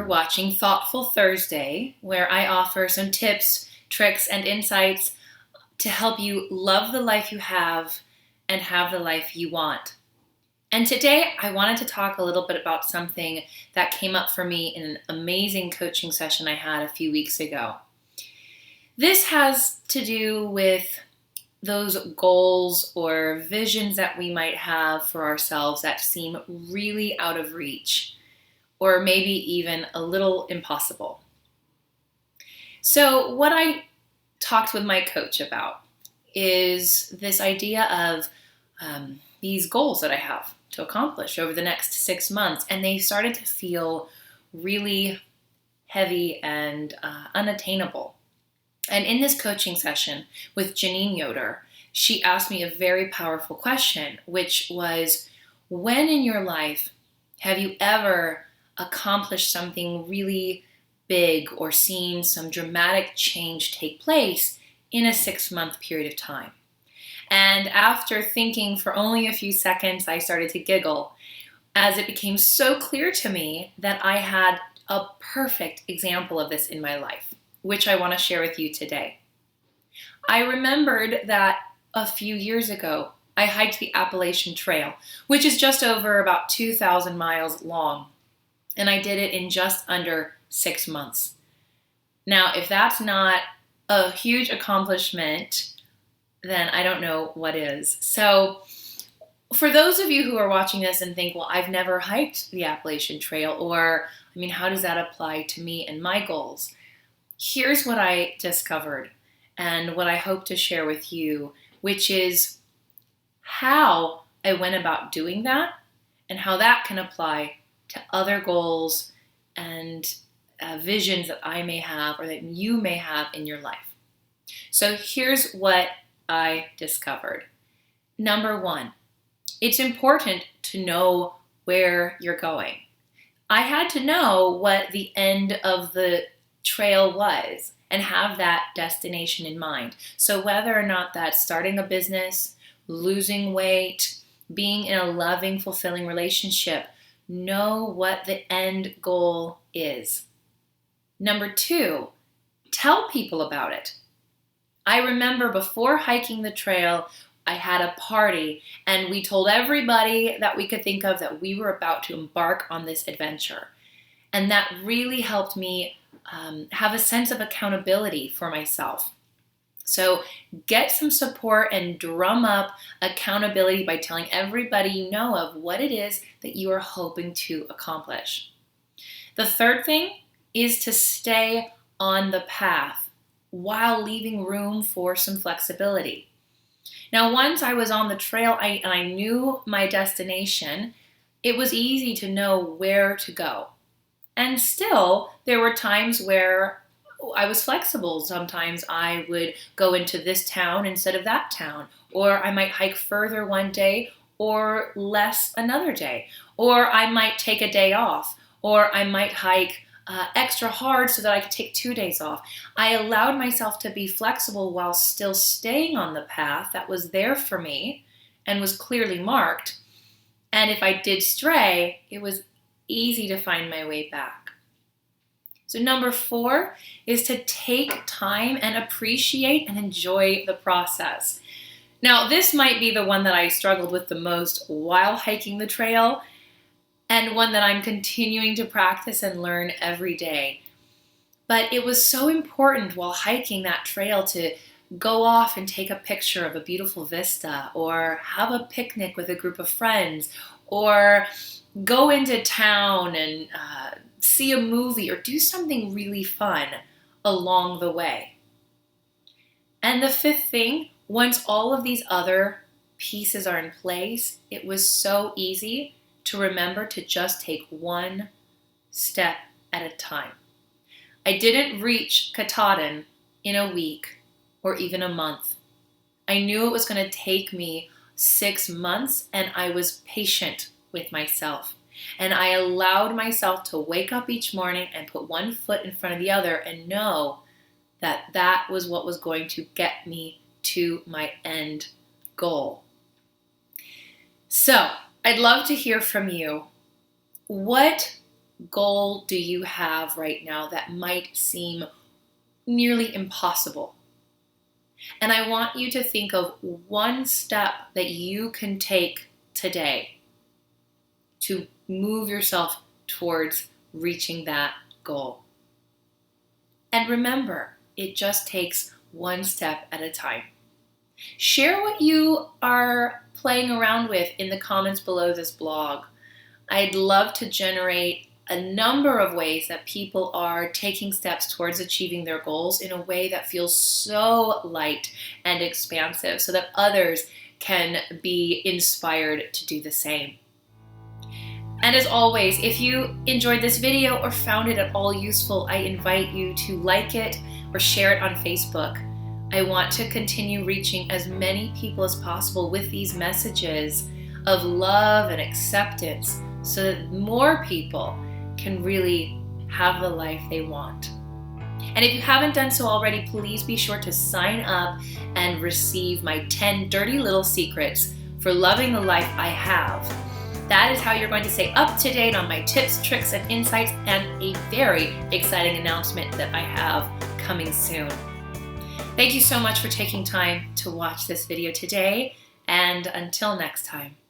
watching Thoughtful Thursday, where I offer some tips, tricks, and insights to help you love the life you have and have the life you want. And today I wanted to talk a little bit about something that came up for me in an amazing coaching session I had a few weeks ago. This has to do with those goals or visions that we might have for ourselves that seem really out of reach, or maybe even a little impossible. So what I talked with my coach about is this idea of these goals that I have to accomplish over the next 6 months, and they started to feel really heavy and unattainable. And in this coaching session with Janine Yoder, she asked me a very powerful question, which was, when in your life have you ever accomplished something really big or seen some dramatic change take place in a 6-month period of time? And after thinking for only a few seconds, I started to giggle as it became so clear to me that I had a perfect example of this in my life, which I want to share with you today. I remembered that a few years ago, I hiked the Appalachian Trail, which is just over about 2,000 miles long, and I did it in just under 6 months. Now, if that's not a huge accomplishment, then I don't know what is. So for those of you who are watching this and think, well, I've never hiked the Appalachian Trail, or, how does that apply to me and my goals? Here's what I discovered and what I hope to share with you, which is how I went about doing that and how that can apply to other goals and visions that I may have or that you may have in your life. So here's what I discovered. Number 1, it's important to know where you're going. I had to know what the end of the trail was and have that destination in mind. So whether or not that's starting a business, losing weight, being in a loving, fulfilling relationship, know what the end goal is. Number 2, tell people about it. I remember before hiking the trail, I had a party and we told everybody that we could think of that we were about to embark on this adventure. And that really helped me have a sense of accountability for myself. So get some support and drum up accountability by telling everybody you know of what it is that you are hoping to accomplish. The third thing is to stay on the path while leaving room for some flexibility. Now, once I was on the trail and I knew my destination, it was easy to know where to go. And still, there were times where I was flexible. Sometimes I would go into this town instead of that town, or I might hike further one day or less another day, or I might take a day off, or I might hike extra hard so that I could take 2 days off. I allowed myself to be flexible while still staying on the path that was there for me and was clearly marked. And if I did stray, it was easy to find my way back. So number 4 is to take time and appreciate and enjoy the process. Now, this might be the one that I struggled with the most while hiking the trail, and one that I'm continuing to practice and learn every day. But it was so important while hiking that trail to go off and take a picture of a beautiful vista, or have a picnic with a group of friends, or go into town and see a movie, or do something really fun along the way. And the 5th thing, once all of these other pieces are in place, it was so easy to remember to just take one step at a time. I didn't reach Katahdin in a week or even a month. I knew it was going to take me 6 months, and I was patient with myself. And I allowed myself to wake up each morning and put one foot in front of the other and know that that was what was going to get me to my end goal. So, I'd love to hear from you. What goal do you have right now that might seem nearly impossible? And I want you to think of one step that you can take today to move yourself towards reaching that goal. And remember, it just takes one step at a time. Share what you are playing around with in the comments below this blog. I'd love to generate a number of ways that people are taking steps towards achieving their goals in a way that feels so light and expansive so that others can be inspired to do the same. And as always, if you enjoyed this video or found it at all useful, I invite you to like it or share it on Facebook. I want to continue reaching as many people as possible with these messages of love and acceptance so that more people can really have the life they want. And if you haven't done so already, please be sure to sign up and receive my 10 dirty little secrets for loving the life I have. That is how you're going to stay up to date on my tips, tricks, and insights, and a very exciting announcement that I have coming soon. Thank you so much for taking time to watch this video today, and until next time.